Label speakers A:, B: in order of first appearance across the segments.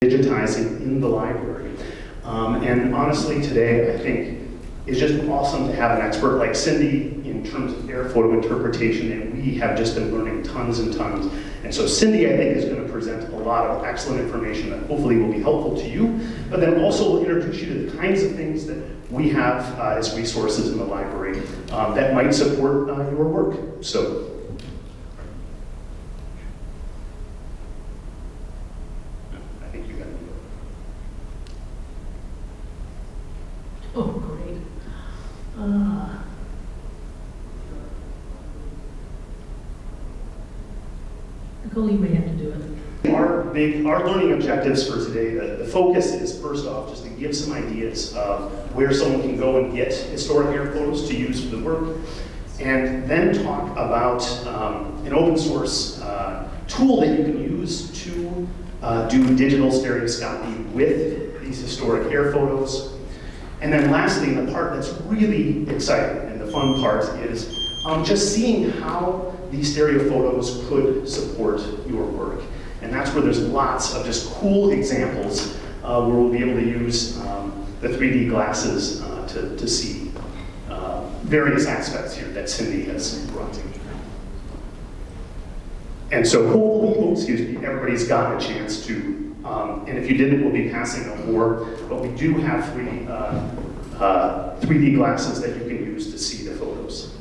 A: digitizing in the library. And honestly, today, I think it's just awesome to have an expert like Cindy in terms of air photo interpretation, and we have just been learning tons and tons. And so Cindy, I think, is going to present a lot of excellent information that hopefully will be helpful to you, but then also will introduce you to the kinds of things that we have as resources in the library that might support your work. So. I think you got it.
B: Oh, great. Nicole, you may have to do it.
A: Our learning objectives for today, the focus is first off just to give some ideas of where someone can go and get historic air photos to use for the work, and then talk about an open source tool that you can use to do digital stereoscopy with these historic air photos. And then lastly, the part that's really exciting and the fun part is just seeing how these stereo photos could support your work. And that's where there's lots of just cool examples where we'll be able to use the 3D glasses to see various aspects here that Cindy has brought to me. And so hopefully, everybody's gotten a chance to, and if you didn't, we'll be passing out more, but we do have 3D glasses that you can use to see the photos.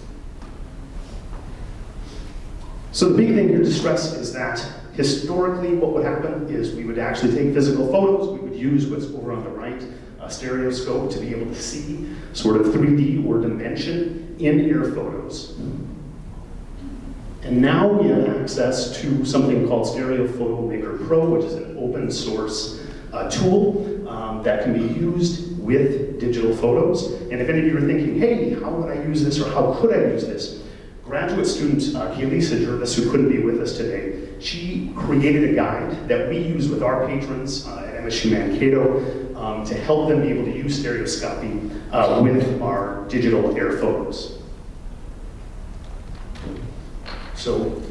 A: So the big thing here to stress is that historically what would happen is we would actually take physical photos, we would use what's over on the right, a stereoscope, to be able to see sort of 3D or dimension in air photos. And now we have access to something called Stereo Photo Maker Pro, which is an open source tool that can be used with digital photos. And if any of you are thinking, hey, how would I use this, or how could I use this? Graduate student Kaylesa, Jervis, who couldn't be with us today, she created a guide that we use with our patrons at MSU Mankato to help them be able to use stereoscopy with our digital air photos. So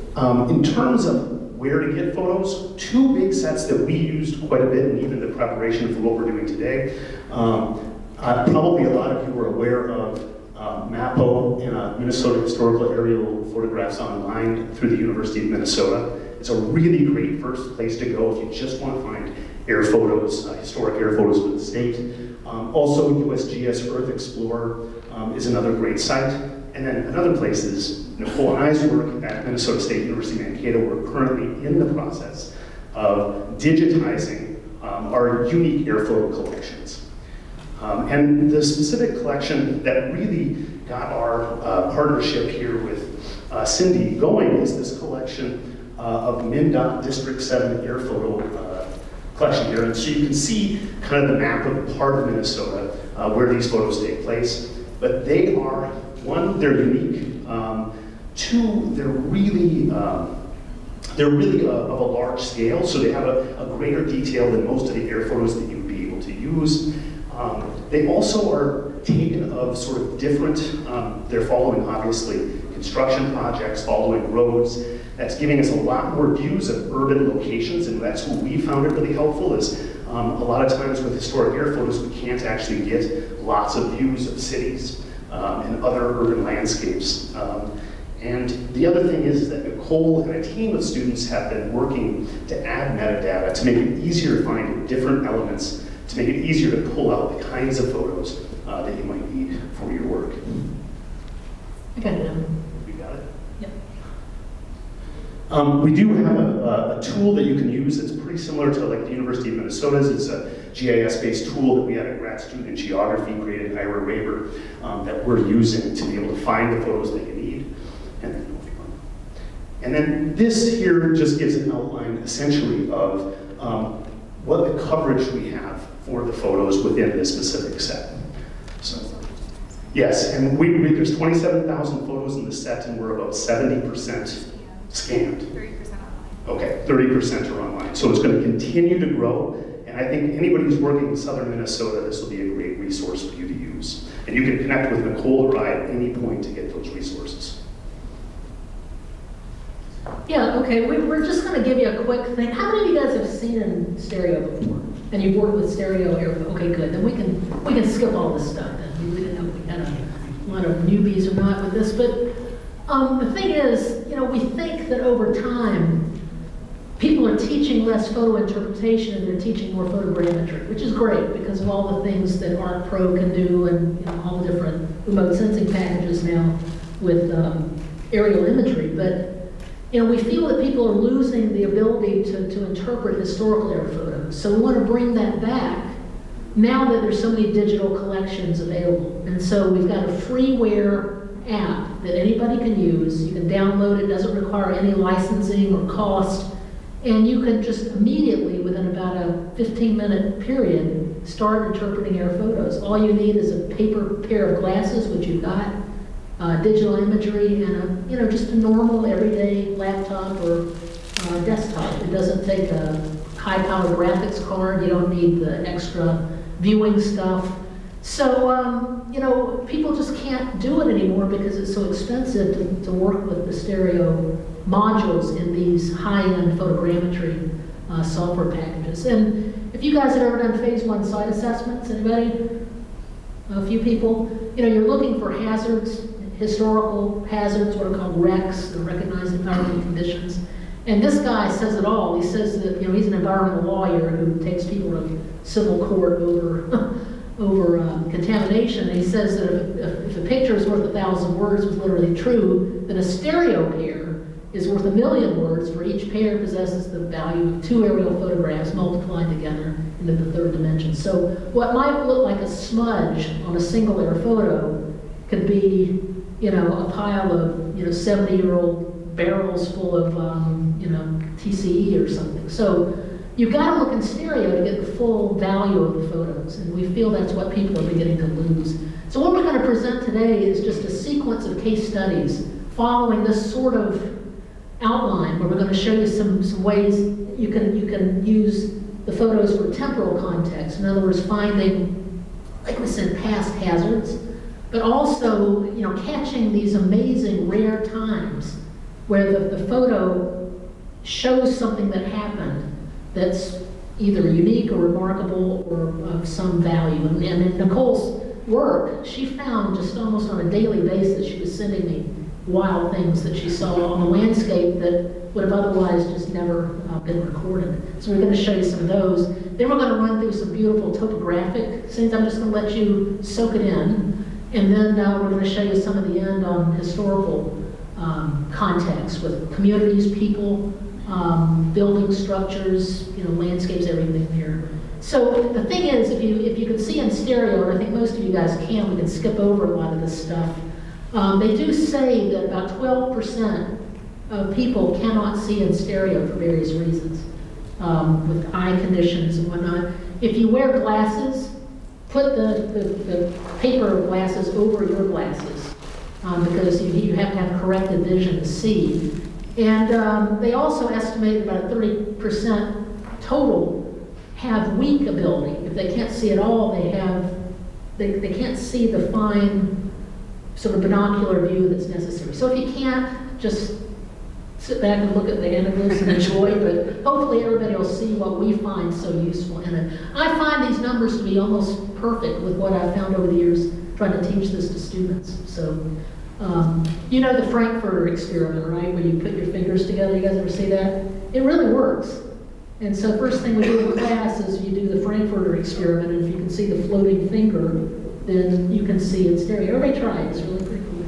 A: in terms of where to get photos, two big sets that we used quite a bit, and even the preparation for what we're doing today. Probably a lot of you are aware of MAPO, Minnesota Historical Aerial Photographs Online through the University of Minnesota. It's a really great first place to go if you just want to find air photos, historic air photos for the state. Also, USGS Earth Explorer is another great site. And then another place is Nicole and I's work at Minnesota State University Mankato. We're currently in the process of digitizing our unique air photo collections. And the specific collection that really got our partnership here with Cindy going is this collection of MnDOT District 7 air photo collection here. And so you can see kind of the map of the part of Minnesota where these photos take place. But they are, one, they're unique. Two, they're really of a large scale, so they have a greater detail than most of the air photos that you would be able to use. They also are taken of sort of different, they're following obviously construction projects, following roads. That's giving us a lot more views of urban locations, and that's what we found it really helpful is a lot of times with historic air photos we can't actually get lots of views of cities and other urban landscapes. And the other thing is that Nicole and a team of students have been working to add metadata to make it easier to find different elements, to make it easier to pull out the kinds of photos that you might need for your work.
B: I got it.
A: You got it?
B: Yep.
A: We do have a tool that you can use that's pretty similar to like the University of Minnesota's. It's a GIS-based tool that we had a grad student in geography created, Ira Raber, that we're using to be able to find the photos that you need. And then this here just gives an outline essentially of what the coverage we have for the photos within this specific set. So, yes, and there's 27,000 photos in the set, and we're about 70% scanned.
C: 30% online.
A: Okay, 30% are online. So it's going to continue to grow, and I think anybody who's working in southern Minnesota, this will be a great resource for you to use. And you can connect with Nicole or I at any point to get those resources.
B: Yeah, okay, we're just gonna give you a quick thing. How many of you guys have seen in stereo before? And you've worked with stereo here? Okay, good, then we can skip all this stuff then. We didn't know if we had a lot of newbies or not with this, but the thing is, you know, we think that over time, people are teaching less photo interpretation and they're teaching more photogrammetry, which is great because of all the things that Art Pro can do and, you know, all the different remote sensing packages now with aerial imagery. But you know, we feel that people are losing the ability to interpret historical air photos. So we want to bring that back now that there's so many digital collections available. And so we've got a freeware app that anybody can use. You can download it, doesn't require any licensing or cost. And you can just immediately, within about a 15-minute period, start interpreting air photos. All you need is a paper pair of glasses, which you've got, digital imagery, and you know, just a normal everyday laptop or desktop. It doesn't take a high-powered graphics card. You don't need the extra viewing stuff. So you know, people just can't do it anymore because it's so expensive to work with the stereo modules in these high-end photogrammetry software packages. And if you guys have ever done phase 1 site assessments, anybody? A few people? You know, you're looking for hazards, historical hazards, what are called RECs, the recognized environmental conditions. And this guy says it all. He says that, you know, he's an environmental lawyer who takes people to civil court over contamination. And he says that if a picture is worth 1,000 words was literally true, then a stereo pair is worth 1,000,000 words, for each pair possesses the value of 2 aerial photographs multiplied together into the 3rd dimension. So what might look like a smudge on a single air photo could be, you know, a pile of, you know, 70-year-old barrels full of, you know, TCE or something. So you've got to look in stereo to get the full value of the photos, and we feel that's what people are beginning to lose. So what we're going to present today is just a sequence of case studies following this sort of outline, where we're going to show you some ways you can use the photos for temporal context. In other words, finding, like we said, past hazards, but also, you know, catching these amazing rare times where the photo shows something that happened that's either unique or remarkable or of some value. And in Nicole's work, she found just almost on a daily basis, she was sending me wild things that she saw on the landscape that would have otherwise just never been recorded. So we're going to show you some of those. Then we're going to run through some beautiful topographic scenes. I'm just going to let you soak it in. And then we're going to show you some of the end on historical context with communities, people, building structures, you know, landscapes, everything here. So the thing is, if you can see in stereo, and I think most of you guys can, we can skip over a lot of this stuff. They do say that about 12% of people cannot see in stereo for various reasons, with eye conditions and whatnot. If you wear glasses, put the paper glasses over your glasses, because you have to have corrected vision to see. And they also estimate about 30% total have weak ability. If they can't see at all, they can't see the fine sort of binocular view that's necessary. So if you can't, just sit back and look at the animals and enjoy, but hopefully everybody will see what we find so useful in it. I find these numbers to be almost perfect with what I've found over the years trying to teach this to students. So, you know the Frankfurter experiment, right? Where you put your fingers together, you guys ever see that? It really works. And so first thing we do in class is you do the Frankfurter experiment, and if you can see the floating finger, then you can see in stereo. Everybody try it, it's really pretty cool.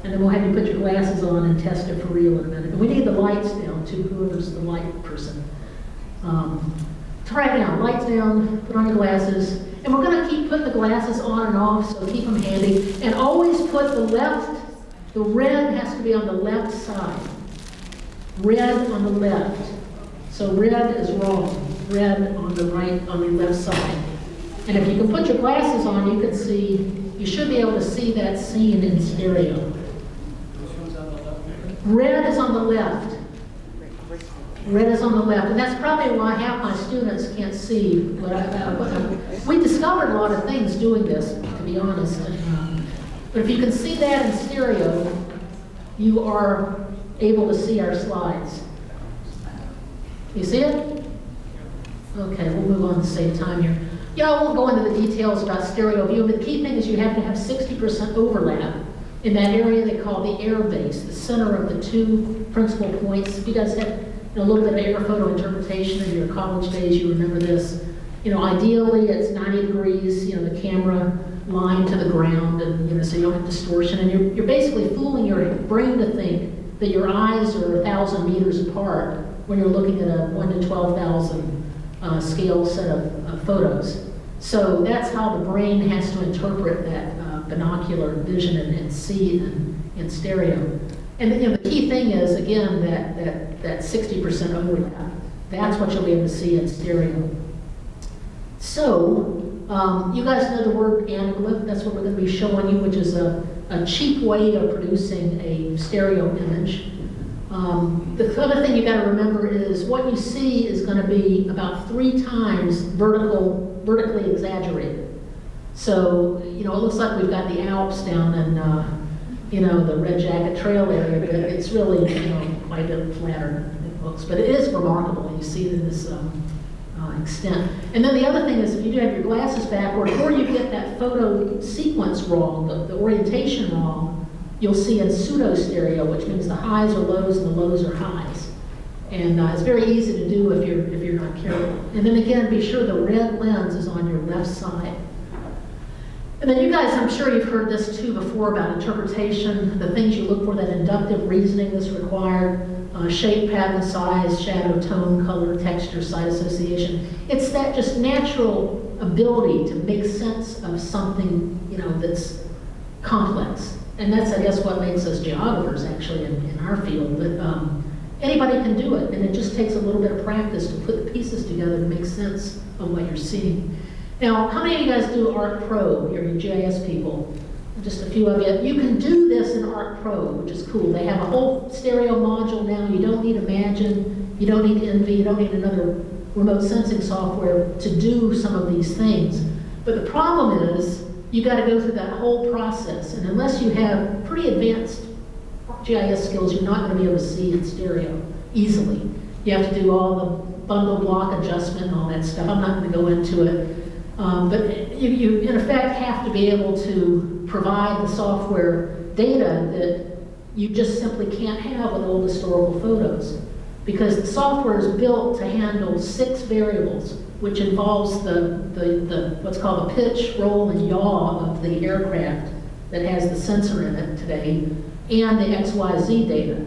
B: And then we'll have you put your glasses on and test it for real in a minute. And we need the lights down too, whoever's the light person. Try it now, lights down, put on your glasses. And we're gonna keep putting the glasses on and off, so keep them handy. And always put the red has to be on the left side. Red on the left. So red is wrong, red on the right, on the left side. And if you can put your glasses on, you can see, you should be able to see that scene in stereo. Red is on the left. Red is on the left, and that's probably why half my students can't see what we discovered a lot of things doing this, to be honest. But if you can see that in stereo, you are able to see our slides? You see it? Okay, we'll move on to save time here. Yeah, I won't go into the details about stereo view, but the key thing is you have to have 60% overlap in that area they call the air base, the center of the two principal points. If you guys had a little bit of air photo interpretation in your college days, you remember this. Ideally it's 90 degrees, the camera line to the ground, and so you don't have distortion, and you're basically fooling your brain to think that your eyes are 1,000 meters apart when you're looking at a 1 to 12,000 scale set of photos. So that's how the brain has to interpret that binocular vision and see in stereo. And the key thing is, again, that 60% overlap. That's what you'll be able to see in stereo. So, you guys know the word anaglyph. That's what we're going to be showing you, which is a cheap way of producing a stereo image. The other thing you got to remember is what you see is going to be about 3 times vertically exaggerated. So, it looks like we've got the Alps down in, the Red Jacket Trail area, but it's really, quite a bit flatter than it looks. But it is remarkable when you see it in this extent. And then the other thing is, if you do have your glasses backward, or you get that photo sequence wrong, the orientation wrong, you'll see in pseudo stereo, which means the highs are lows and the lows are highs. And it's very easy to do if you're not careful. And then again, be sure the red lens is on your left side. And then you guys, I'm sure you've heard this too before about interpretation, the things you look for, that inductive reasoning that's required, shape, pattern, size, shadow, tone, color, texture, sight association. It's that just natural ability to make sense of something, that's complex. And that's, I guess, what makes us geographers actually in our field. But anybody can do it, and it just takes a little bit of practice to put the pieces together to make sense of what you're seeing. Now, how many of you guys do Art Pro? You're GIS people. Just a few of you. You can do this in Art Pro, which is cool. They have a whole stereo module now. You don't need Imagine, you don't need Envy, you don't need another remote sensing software to do some of these things. But the problem is, you got to go through that whole process, and unless you have pretty advanced GIS skills, you're not going to be able to see in stereo easily. You have to do all the bundle block adjustment and all that stuff. I'm not going to go into it. But you, in effect, have to be able to provide the software data that you just simply can't have with old historical photos. Because the software is built to handle 6 variables, which involves the what's called the pitch, roll, and yaw of the aircraft that has the sensor in it today, and the XYZ data.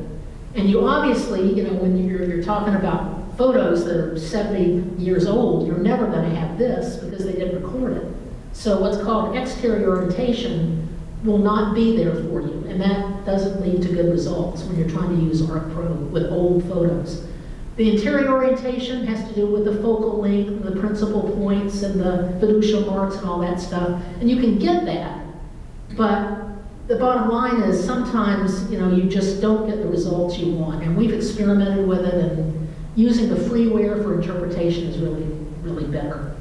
B: And you obviously, when you're talking about photos that are 70 years old, you're never going to have this because they didn't record it. So what's called exterior orientation will not be there for you, and that doesn't lead to good results when you're trying to use Art Pro with old photos. The interior orientation has to do with the focal length, the principal points, and the fiducial marks and all that stuff, and you can get that, but the bottom line is sometimes, you just don't get the results you want, and we've experimented with it, and using the freeware for interpretation is really, really better.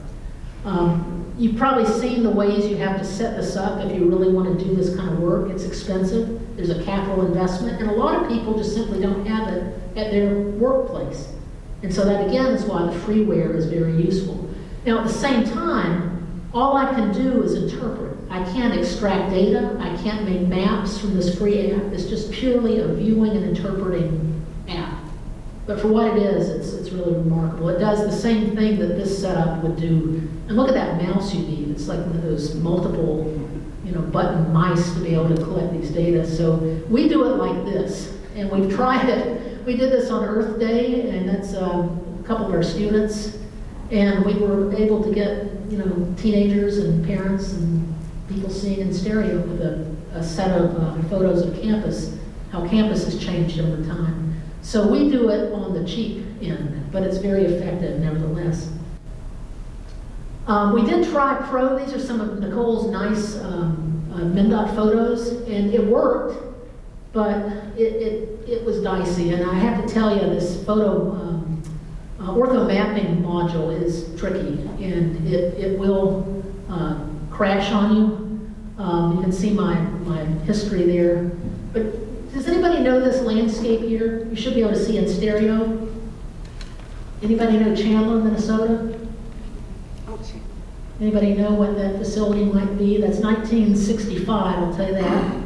B: You've probably seen the ways you have to set this up if you really want to do this kind of work. It's expensive, there's a capital investment, and a lot of people just simply don't have it at their workplace. And so that again is why the freeware is very useful. Now at the same time, all I can do is interpret. I can't extract data, I can't make maps from this free app. It's just purely a viewing and interpreting app. But for what it is, it's really remarkable. It does the same thing that this setup would do. And look at that mouse you need. It's like one of those multiple, button mice to be able to collect these data. So we do it like this, and we've tried it. We did this on Earth Day, and that's a couple of our students, and we were able to get, teenagers and parents and people seeing in stereo with a set of photos of campus, how campus has changed over time. So we do it on the cheap end, but it's very effective nevertheless. We did try Pro. These are some of Nicole's nice MnDOT photos, and it worked, but it was dicey. And I have to tell you, this photo ortho mapping module is tricky, and it will crash on you. You can see my history there. But Does anybody know this landscape here? You should be able to see in stereo. Anybody know Chandler, Minnesota? Anybody know what that facility might be? That's 1965, I'll tell you that.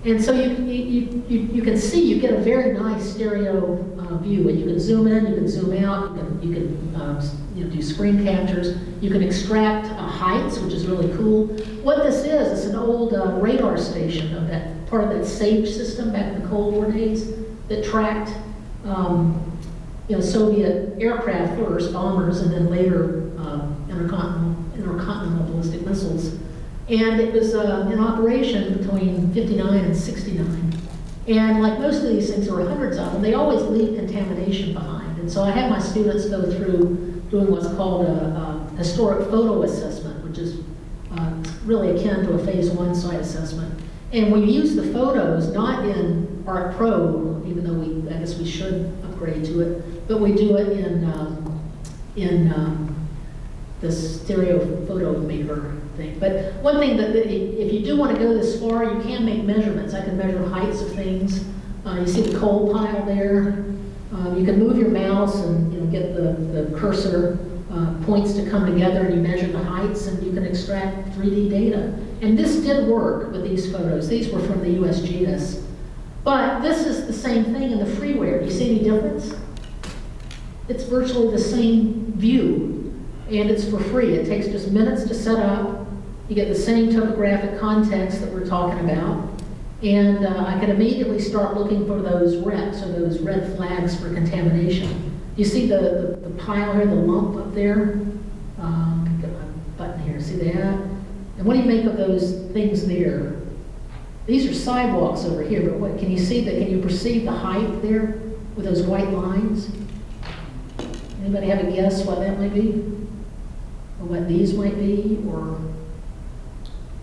B: And so you can see, you get a very nice stereo view, and you can zoom in, you can zoom out, you can do screen captures, you can extract heights, which is really cool. What this is, it's an old radar station of that part of that SAGE system back in the Cold War days that tracked Soviet aircraft first, bombers, and then later intercontinental ballistic missiles. And it was in operation between 59 and 69. And like most of these things, there were hundreds of them, they always leave contamination behind. And so I had my students go through doing what's called a historic photo assessment, which is really akin to a phase 1 site assessment. And we use the photos not in Art Pro, even though I guess we should upgrade to it, but we do it in the stereo photo maker thing. But one thing that if you do want to go this far, you can make measurements. I can measure heights of things. You see the coal pile there. You can move your mouse and get the cursor points to come together, and you measure the heights, and you can extract 3D data. And this did work with these photos. These were from the USGS. But this is the same thing in the freeware. Do you see any difference? It's virtually the same view, and it's for free. It takes just minutes to set up. You get the same topographic context that we're talking about. And I can immediately start looking for those wrecks or those red flags for contamination. You see the pile here, the lump up there? Get my button here, see that? And what do you make of those things there? These are sidewalks over here, but what can you see that? Can you perceive the height there with those white lines? Anybody have a guess what that might be? Or what these might be? Or,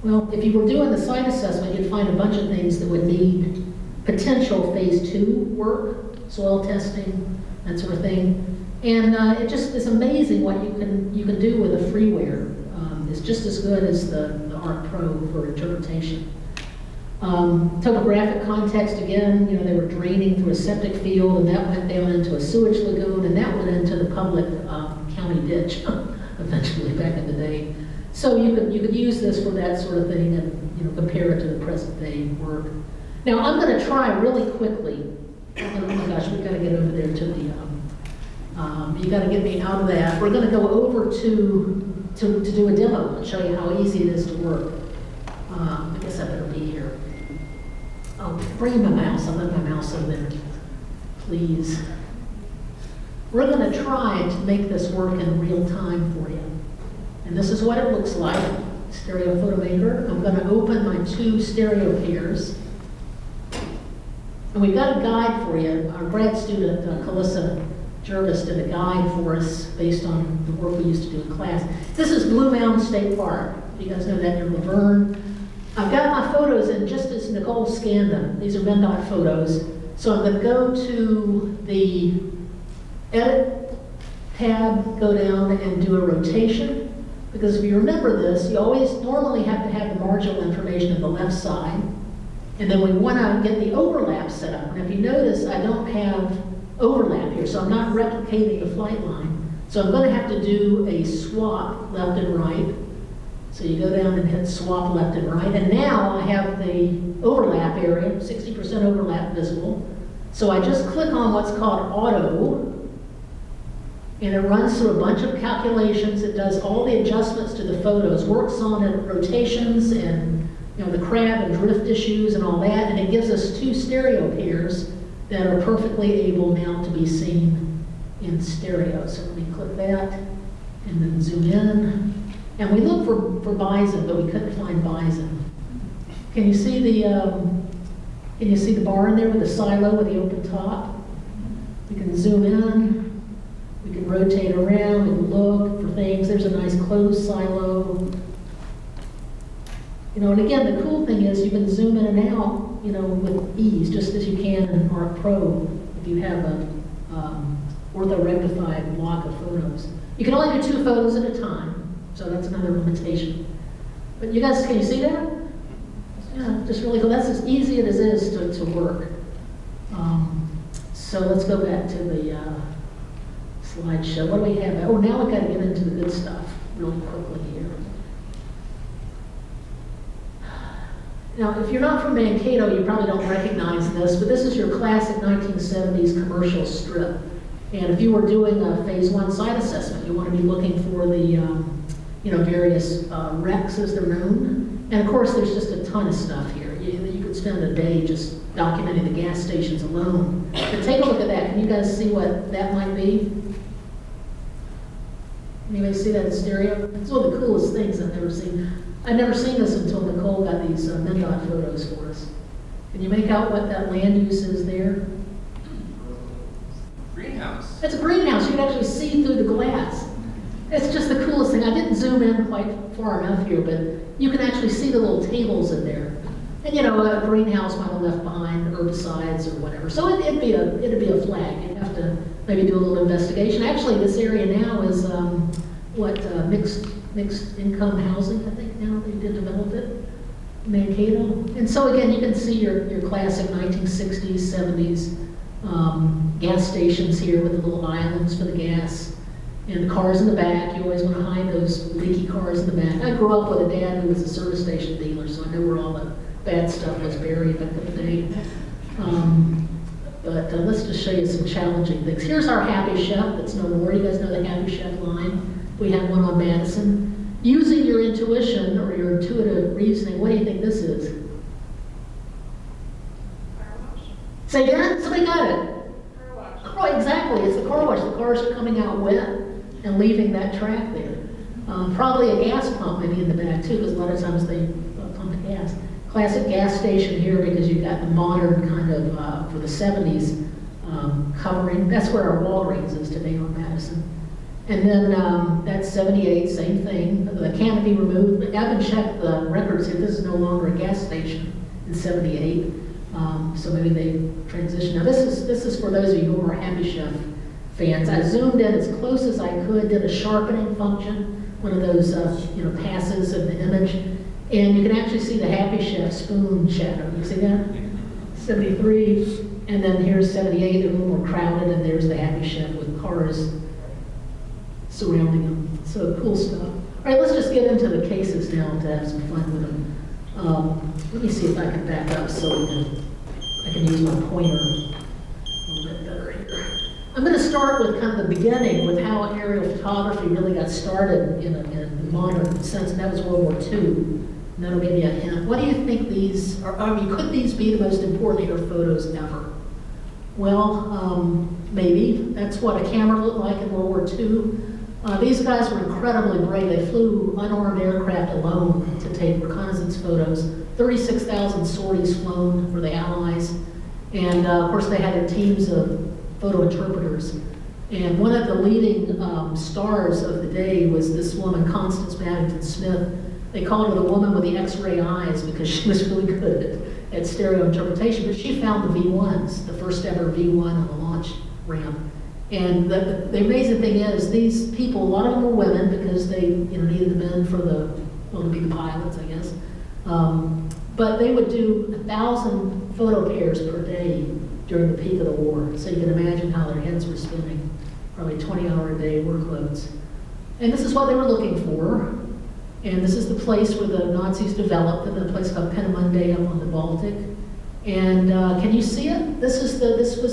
B: well, if you were doing the site assessment, you'd find a bunch of things that would need potential phase 2 work, soil testing, that sort of thing. And it just is amazing what you can do with a freeware. It's just as good as the Art Pro for interpretation. Topographic context, again, they were draining through a septic field, and that went down into a sewage lagoon, and that went into the public county ditch eventually back in the day. So you could use this for that sort of thing and compare it to the present day work. Now I'm going to try really quickly. Oh my gosh, we've got to get over there to the. You got to get me out of that. We're going to go over to do a demo and show you how easy it is to work. I guess I better be here. Oh, bring my mouse. I'll let my mouse over there, please. We're going to try to make this work in real time for you. And this is what it looks like, stereo photo maker. I'm going to open my 2 stereo pairs. And we've got a guide for you. Our grad student, Kaylesa, Jervis, did a guide for us based on the work we used to do in class. This is Blue Mountain State Park. You guys know that near Laverne. I've got my photos in just as Nicole scanned them. These are MnDOT photos. So I'm going to go to the Edit tab, go down and do a rotation. Because if you remember this, you always normally have to have the marginal information on the left side. And then we want to get the overlap set up. And if you notice, I don't have overlap here, so I'm not replicating the flight line. So I'm going to have to do a swap left and right. So you go down and hit swap left and right. And now I have the overlap area, 60% overlap visible. So I just click on what's called auto, and it runs through a bunch of calculations. It does all the adjustments to the photos, works on it, rotations and the crab and drift issues and all that, and it gives us 2 stereo pairs that are perfectly able now to be seen in stereo. So let me click that and then zoom in. And we look for bison, but we couldn't find bison. Can you see the bar in there with the silo with the open top? We can zoom in. We can rotate around, we can look for things. There's a nice closed silo. And again, the cool thing is you can zoom in and out, with ease, just as you can in Art Pro if you have a ortho-rectified block of photos. You can only do 2 photos at a time, so that's another limitation. But you guys, can you see that? Yeah, just really cool. That's as easy as it is to work. So let's go back to the slideshow. What do we have? Oh, now we've got to get into the good stuff really quickly here. Now, if you're not from Mankato, you probably don't recognize this, but this is your classic 1970s commercial strip. And if you were doing a phase 1 site assessment, you want to be looking for the various wrecks as they're known. And of course, there's just a ton of stuff here. You could spend a day just documenting the gas stations alone. But take a look at that. Can you guys see what that might be? Anybody see that in stereo? It's one of the coolest things I've ever seen. I'd never seen this until Nicole got these MnDOT photos for us. Can you make out what that land use is there?
C: Greenhouse.
B: It's a greenhouse. You can actually see through the glass. It's just the coolest thing. I didn't zoom in quite far enough here, but you can actually see the little tables in there. And a greenhouse might have left behind herbicides or whatever. So it'd be a flag. You'd have to maybe do a little investigation. Actually, this area now is mixed income housing. I think now they did develop it, Mankato. And so again, you can see your classic 1960s, 70s gas stations here with the little islands for the gas. And the cars in the back, you always want to hide those leaky cars in the back. I grew up with a dad who was a service station dealer, so I know where all the bad stuff was buried back in the day. But let's just show you some challenging things. Here's our Happy Chef that's no more. You guys know the Happy Chef line. We have one on Madison. Using your intuition or your intuitive reasoning, what do you think this is?
D: Car wash.
B: Say again? Somebody got it.
D: Car wash.
B: Oh, exactly. It's the car wash. The cars are coming out wet and leaving that track there. Probably a gas pump maybe in the back too, because a lot of times they pump the gas. Classic gas station here because you've got the modern kind of, for the 70s, covering. That's where our Walgreens is today on Madison. And then that's 78, same thing. The canopy removed. But I haven't checked the records here. This is no longer a gas station in 78. So maybe they transitioned. Now this is for those of you who are Happy Chef fans. I zoomed in as close as I could, did a sharpening function, one of those passes of the image, and you can actually see the Happy Chef spoon shadow. You see that? 73, and then here's 78. They're a little more crowded, and there's the Happy Chef with cars surrounding them. So cool stuff. All right, let's just get into the cases now to have some fun with them. Let me see if I can back up so I can use my pointer a little bit better here. I'm going to start with kind of the beginning with how aerial photography really got started in a modern sense, and that was World War II. And that'll give you a hint. What do you think these are? Could these be the most important air photos ever? Well, maybe. That's what a camera looked like in World War II. These guys were incredibly brave. They flew unarmed aircraft alone to take reconnaissance photos. 36,000 sorties flown for the Allies. And of course they had their teams of photo interpreters. And one of the leading stars of the day was this woman, Constance Babington Smith. They called her the woman with the X-ray eyes because she was really good at stereo interpretation. But she found the V1s, the first ever V1 on the launch ramp. And the amazing thing is, these people, a lot of them were women because they needed the men to be the pilots, I guess. But they would do 1,000 photo pairs per day during the peak of the war. So you can imagine how their heads were spinning, probably 20-hour-a-day workloads. And this is what they were looking for. And this is the place where the Nazis developed, in a place called Peenemünde up on the Baltic. And can you see it? This was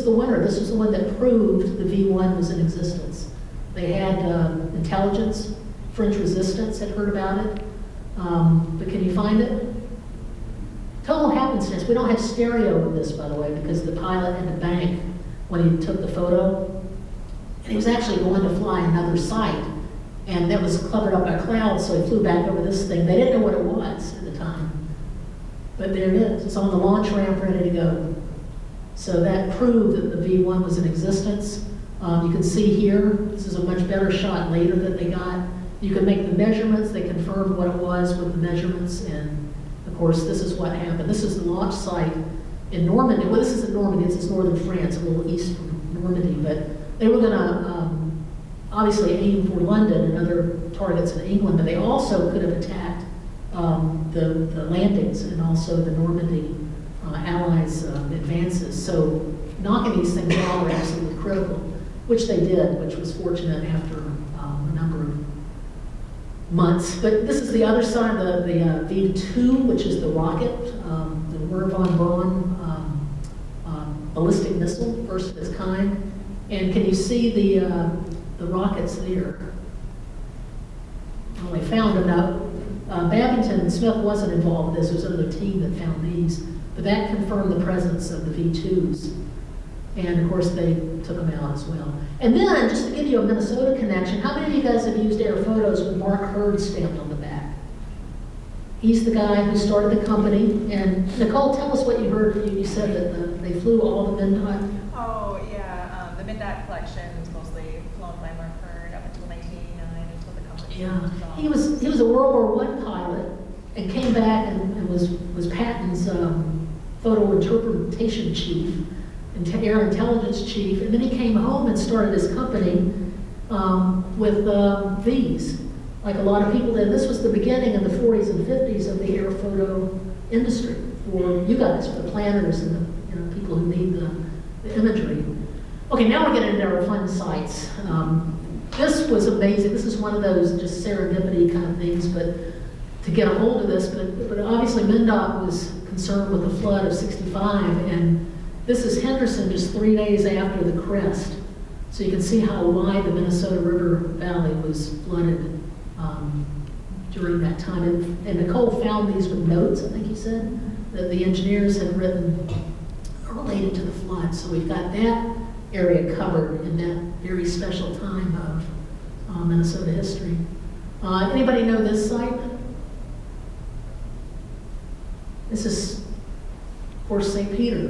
B: the winner. This was the one that proved the V1 was in existence. They had intelligence, French resistance had heard about it. But can you find it? Total happenstance. We don't have stereo in this, by the way, because the pilot had to bank when he took the photo. And he was actually going to fly another site. And that was covered up by clouds, so he flew back over this thing. They didn't know what it was at the time. But there it is. It's on the launch ramp, ready to go. So that proved that the V1 was in existence. You can see here, this is a much better shot later that they got. You can make the measurements. They confirmed what it was with the measurements. And of course, this is what happened. This is the launch site in Normandy. Well, this isn't Normandy, this is northern France, a little east from Normandy. But they were going to obviously aim for London and other targets in England, but they also could have attacked the landings and also the Normandy Allies' advances. So knocking these things out were absolutely critical, which they did, which was fortunate after a number of months. But this is the other side, the V2, which is the rocket, the Wernher von Braun ballistic missile, first of its kind. And can you see the rockets there? Well, they found enough. Babington and Smith wasn't involved in this. It was another team that found these. But that confirmed the presence of the V2s. And of course, they took them out as well. And then, just to give you a Minnesota connection, how many of you guys have used air photos with Mark Hurd stamped on the back? He's the guy who started the company. And Nicole, tell us what you heard. You said that they flew all the MnDOT.
C: Oh, yeah. The MnDOT collection was mostly flown by Mark Hurd up until 1989, until the company
B: Yeah, he was a World War I pilot and came back and was Patton's photo interpretation chief and air intelligence chief, and then he came home and started his company with these, like a lot of people did. This was the beginning in the 40s and 50s of the air photo industry for you guys, for the planners and the people who need the imagery. Okay, now we're getting into our fun sites. This was amazing. This is one of those just serendipity kind of things, but to get a hold of this, but obviously MnDOT was concerned with the flood of 65, and this is Henderson just 3 days after the crest. So you can see how wide the Minnesota River Valley was flooded during that time. And Nicole found these with notes, I think he said, that the engineers had written related to the flood. So we've got that area covered in that very special time of Minnesota history. Anybody know this site? This is, of course, St. Peter,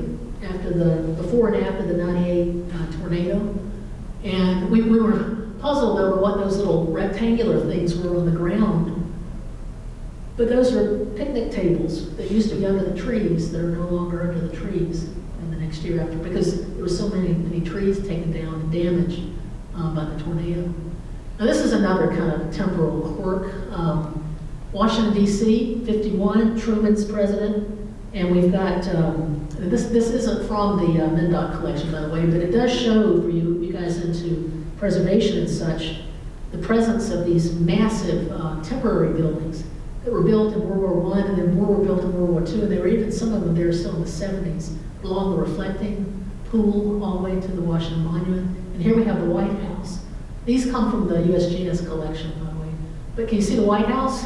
B: before and after the 98 tornado. And we were puzzled over what those little rectangular things were on the ground. But those are picnic tables that used to be under the trees that are no longer under the trees in the next year after, because there were so many trees taken down and damaged by the tornado. Now this is another kind of temporal quirk. Washington, D.C., 51, Truman's president, and we've got, this isn't from the MnDOT collection, by the way, but it does show for you guys into preservation and such, the presence of these massive temporary buildings that were built in World War I and then more were built in World War II, and there were even some of them there still in the 70s, along the reflecting pool all the way to the Washington Monument. And here we have the White House. These come from the USGS collection, by the way. But can you see the White House?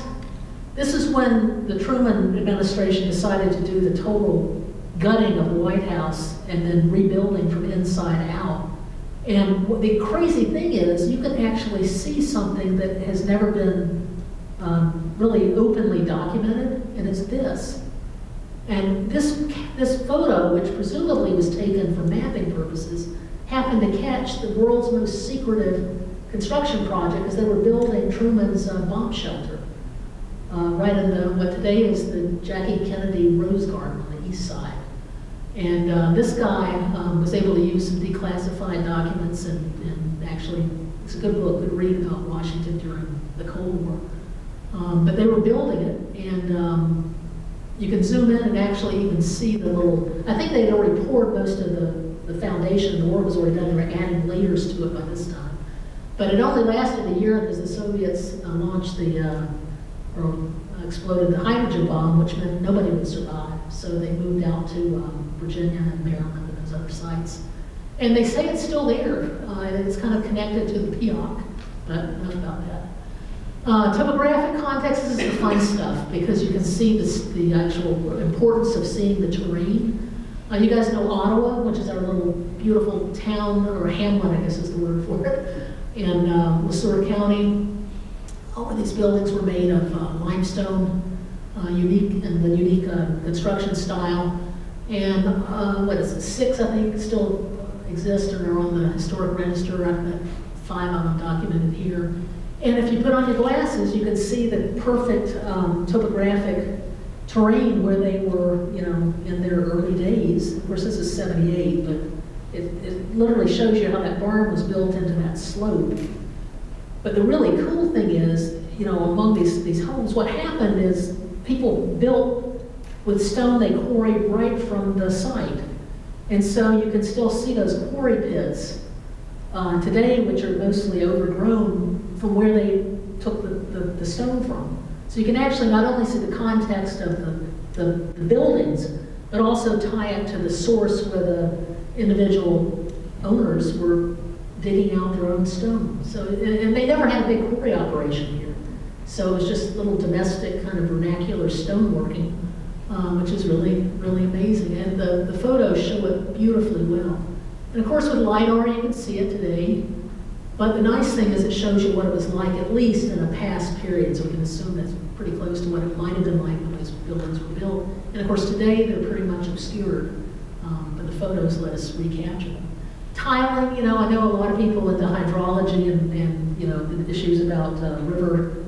B: This is when the Truman administration decided to do the total gutting of the White House and then rebuilding from inside out. And what the crazy thing is, you can actually see something that has never been really openly documented, and it's this. And this photo, which presumably was taken for mapping purposes, happened to catch the world's most secretive construction project as they were building Truman's bomb shelter. Right in what today is the Jackie Kennedy Rose Garden on the east side. And this guy was able to use some declassified documents and actually, it's a good book, good read about Washington during the Cold War. But they were building it, and you can zoom in and actually even see the little, I think they had already poured most of the foundation, the work was already done, they were adding layers to it by this time. But it only lasted a year because the Soviets launched exploded the hydrogen bomb, which meant nobody would survive. So they moved out to Virginia and Maryland and those other sites. And they say it's still there. It's kind of connected to the PEOC, but enough about that. Topographic context, this is the fun stuff because you can see the actual importance of seeing the terrain. You guys know Ottawa, which is our little beautiful town, or hamlet, I guess is the word for it, in LeSueur County. All of these buildings were made of limestone, unique construction style. And what is it, 6 I think still exist and are on the historic register. I've got 5 of them documented here. And if you put on your glasses, you can see the perfect topographic terrain where they were, in their early days. Of course, this is 78, but it literally shows you how that barn was built into that slope. But the really cool thing is, among these homes, what happened is people built with stone they quarried right from the site. And so you can still see those quarry pits today, which are mostly overgrown from where they took the stone from. So you can actually not only see the context of the buildings, but also tie it to the source where the individual owners were digging out their own stone. So, and they never had a big quarry operation here. So it was just little domestic kind of vernacular stoneworking, which is really, really amazing. And the photos show it beautifully well. And of course with LiDAR you can see it today, but the nice thing is it shows you what it was like at least in a past period, so we can assume that's pretty close to what it might have been like when those buildings were built. And of course today they're pretty much obscured, but the photos let us recapture them. Tiling, I know a lot of people with the hydrology and the issues about river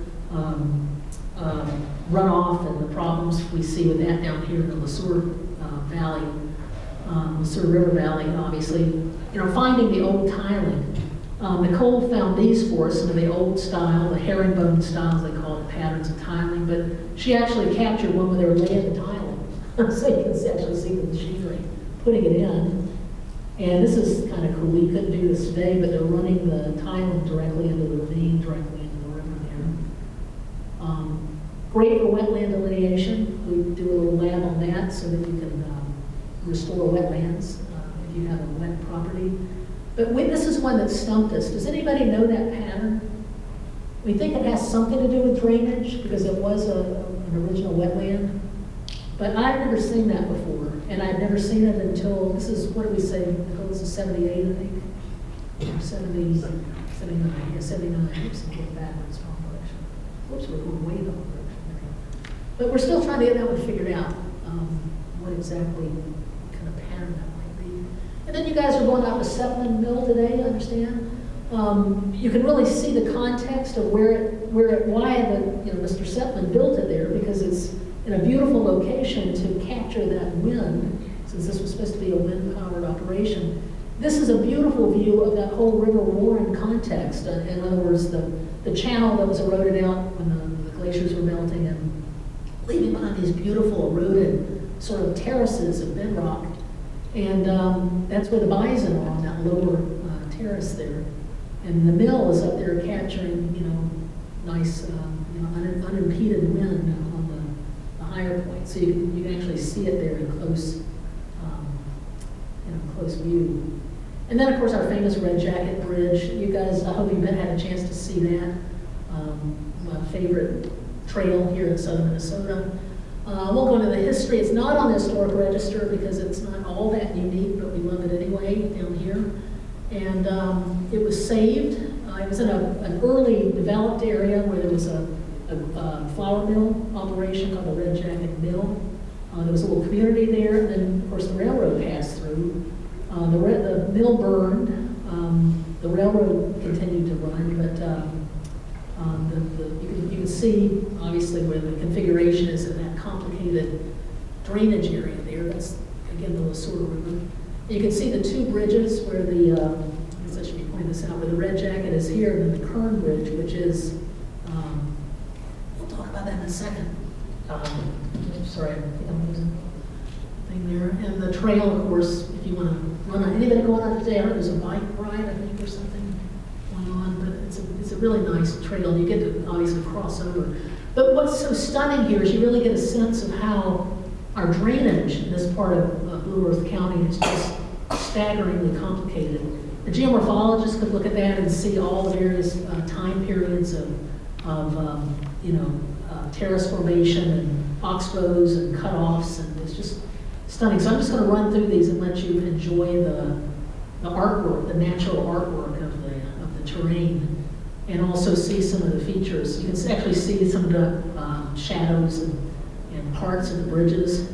B: runoff and the problems we see with that down here in the LeSueur Valley, LeSueur River Valley, obviously. Finding the old tiling. Nicole found these for us, some of the old style, the herringbone styles, they call it, patterns of tiling, but she actually captured one where they were laying the tiling. So you can actually see the machinery putting it in. And this is kind of cool. We couldn't do this today, but they're running the tiling directly into the ravine, directly into the river there. Great for wetland delineation. We do a little lab on that so that you can restore wetlands if you have a wet property. But this is one that stumped us. Does anybody know that pattern? We think it has something to do with drainage because it was an original wetland. But I've never seen that before. And I've never seen it until, this is, what do we say, Nicole, this is 78, I think? Or 70, 79, yeah, 79. Oops, I'm going backwards, wrong direction. Whoops, we're going way the wrong direction. But we're still trying to get that one figured out, what exactly kind of pattern that might be. And then you guys are going out to Settlin Mill today, I understand. You can really see the context of why Mr. Settlin built it there, because it's in a beautiful location to capture that wind, since this was supposed to be a wind-powered operation. This is a beautiful view of that whole River Warren context. In other words, the channel that was eroded out when the glaciers were melting and leaving behind these beautiful eroded sort of terraces of bedrock. And that's where the bison are on that lower terrace there. And the mill is up there capturing, nice, unimpeded wind on the higher point. So you can actually see it there in close, close view. And then, of course, our famous Red Jacket Bridge. You guys, I hope you've had a chance to see that. My favorite trail here in southern Minnesota. We'll go into the history. It's not on the historic register because it's not all that unique, but we love it anyway down here. And it was saved. It was in an early developed area where there was a flour mill operation called the Red Jacket Mill. There was a little community there, and then, of course, the railroad passed through. The mill burned. The railroad continued to run, but you can see, obviously, where the configuration is in that complicated drainage area there. That's, again, the LeSueur River. You can see the two bridges where I guess I should be pointing this out, where the Red Jacket is here, and then the Kern Bridge, which is, we'll talk about that in a second. Sorry, I think I'm losing the thing there. And the trail, of course, if you want to run on, anybody going on today? I heard there's a bike ride, I think, or something going on, but it's a really nice trail. You get to obviously cross over. But what's so stunning here is you really get a sense of how our drainage in this part of Blue Earth County is just staggeringly complicated. The geomorphologists could look at that and see all the various time periods of terrace formation and oxbows and cutoffs, and it's just stunning. So I'm just going to run through these and let you enjoy the artwork, the natural artwork of the terrain, and also see some of the features. You can actually see some of the shadows and parts of the bridges.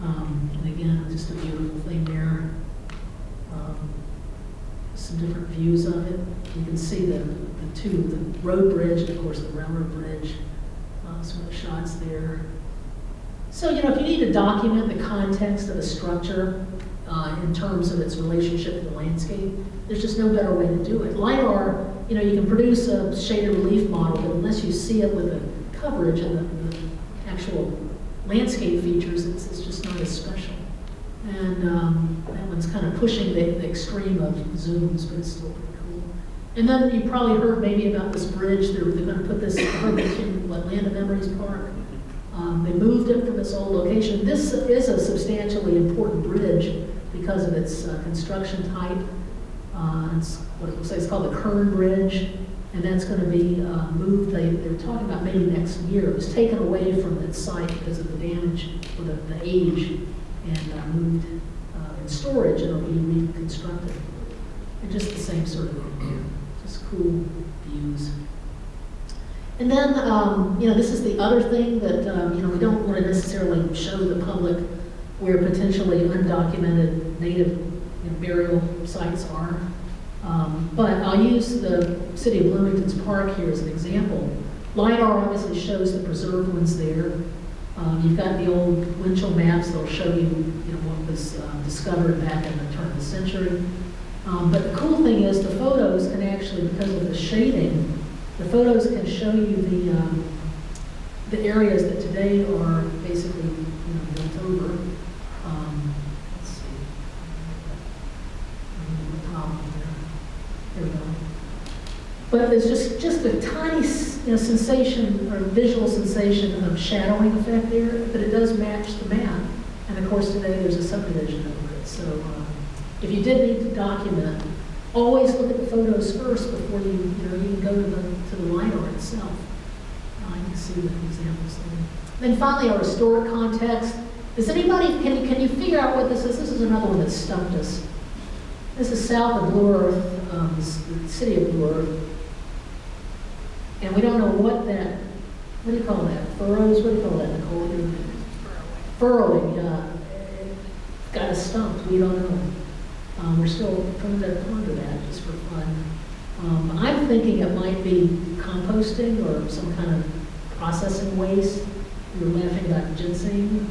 B: And again, just a beautiful thing there. Some different views of it. You can see the road bridge, and of course the railroad bridge. Some of the shots there. So, if you need to document the context of a structure in terms of its relationship to the landscape, there's just no better way to do it. LiDAR, you can produce a shaded relief model, but unless you see it with the coverage and the actual landscape features, it's just not as special. And that one's kind of pushing the extreme of zooms, but it's still pretty cool. And then you probably heard maybe about this bridge. They're going to put this bridge in Land of Memories Park. They moved it from its old location. This is a substantially important bridge because of its construction type. It's what it looks like. It's called the Kern Bridge, and that's going to be moved. They're talking about maybe next year. It was taken away from its site because of the damage or the age, and moved in storage, and it'll be reconstructed. And just the same sort of thing, just cool views. And then, this is the other thing that, we don't want to necessarily show the public where potentially undocumented native burial sites are. But I'll use the city of Bloomington's park here as an example. LiDAR obviously shows the preserved ones there. You've got the old Winchell maps that'll show you, what was discovered back in the turn of the century. But the cool thing is the photos can actually, because of the shading, the photos can show you the areas that today are basically built over. Let's see. There we go. But there's just a tiny sensation or visual sensation of shadowing effect there, but it does match the map. And of course today there's a subdivision over it. So if you did need to document, always look at the photos first before you can go to the LiDAR itself. You can see the examples there. Then finally, our historic context. Does anybody, can you figure out what this is? This is another one that stumped us. This is south of Blue Earth, the city of Blue Earth. And we don't know what do you call that? Furrows? What do you call that, Nicole? Furrowing, yeah. It got us stumped. We don't know. We're still trying to ponder that just for fun. I'm thinking it might be composting or some kind of processing waste. We were laughing about ginseng,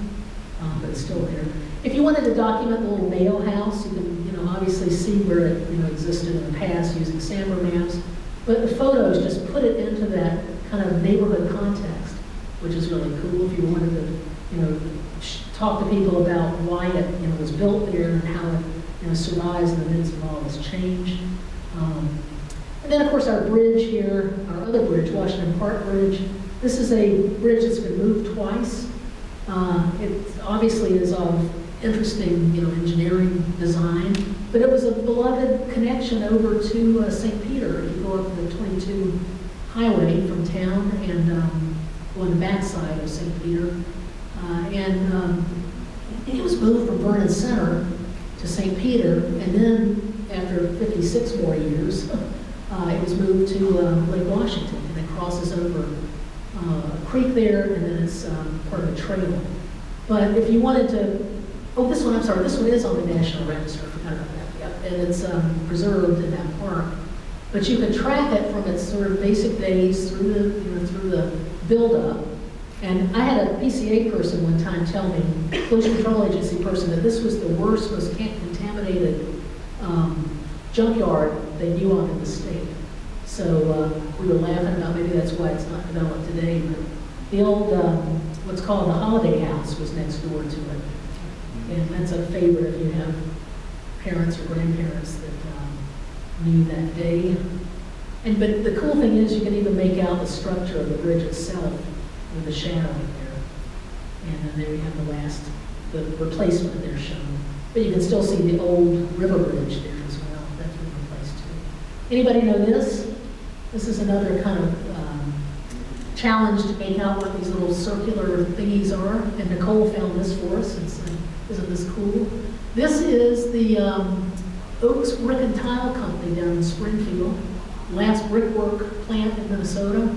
B: but it's still there. If you wanted to document the little mail house, you can obviously see where it existed in the past using Sandler maps. But the photos just put it into that kind of neighborhood context, which is really cool. If you wanted to, talk to people about why it was built there and how it survives in the midst of all this change. And then, of course, our bridge here, our other bridge, Washington Park Bridge. This is a bridge that's been moved twice. It obviously is of interesting, engineering design, but it was a beloved connection over to St. Peter. You go up the 22 highway from town and on the backside of St. Peter. And it was moved from Vernon Center to St. Peter, and then after 56 more years, it was moved to Lake Washington, and it crosses over a creek there, and then it's part of a trail. But if you wanted to, this one is on the National Register, I forgot about that, yep. And it's preserved in that park. But you can track it from its sort of basic days through the build-up. And I had a PCA person one time tell me, Pollution Control Agency person, that this was the worst, most contaminated junkyard they knew of in the state. So we were laughing about maybe that's why it's not developed today. But the old, what's called the Holiday House was next door to it. And that's a favorite if you have parents or grandparents that knew that day. But the cool thing is you can even make out the structure of the bridge itself with the shadow there. And then there you have the replacement there shown. But you can still see the old river bridge there as well. That's been replaced too. Anybody know this? This is another kind of challenge to make out what these little circular thingies are. And Nicole found this for us and said, isn't this cool? This is the Oaks Brick and Tile Company down in Springfield. Last brickwork plant in Minnesota.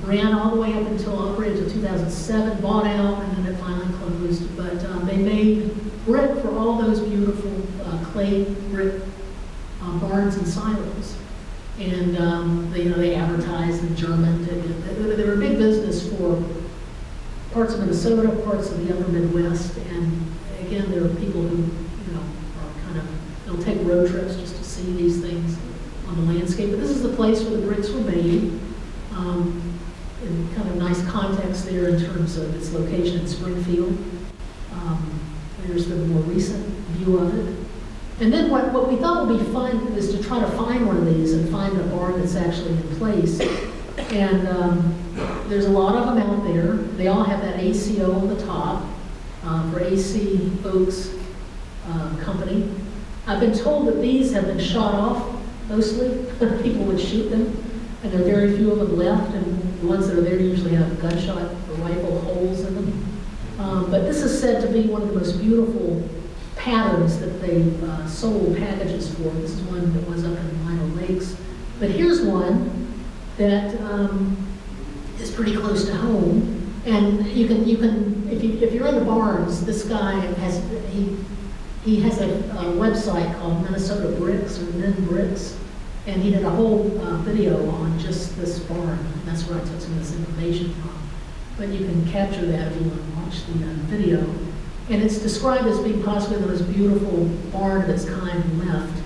B: Ran all the way up until operated until 2007, bought out, and then it finally closed. But they made brick for all those beautiful clay brick barns and silos. And they advertised in German. They were a big business for parts of Minnesota, parts of the upper Midwest. And again, there are people who are kind of, they'll take road trips just to see these things on the landscape. But this is the place where the bricks were made. in kind of nice context there in terms of its location in Springfield. There's the more recent view of it. And then what we thought would be fun is to try to find one of these and find a barn that's actually in place. And there's a lot of them out there. They all have that ACO on the top for AC Oaks Company. I've been told that these have been shot off mostly. People would shoot them, and there are very few of them left, and the ones that are there usually have gunshot or rifle holes in them. But this is said to be one of the most beautiful patterns that they've sold packages for. This is one that was up in Minor Lakes. But here's one that is pretty close to home. And you can if you're in the barns, this guy has he has a website called Minnesota Bricks or Min Bricks, and he did a whole video on just this barn. And that's where I took some of this information from. But you can capture that if you want to watch the video. And it's described as being possibly the most beautiful barn of its kind left.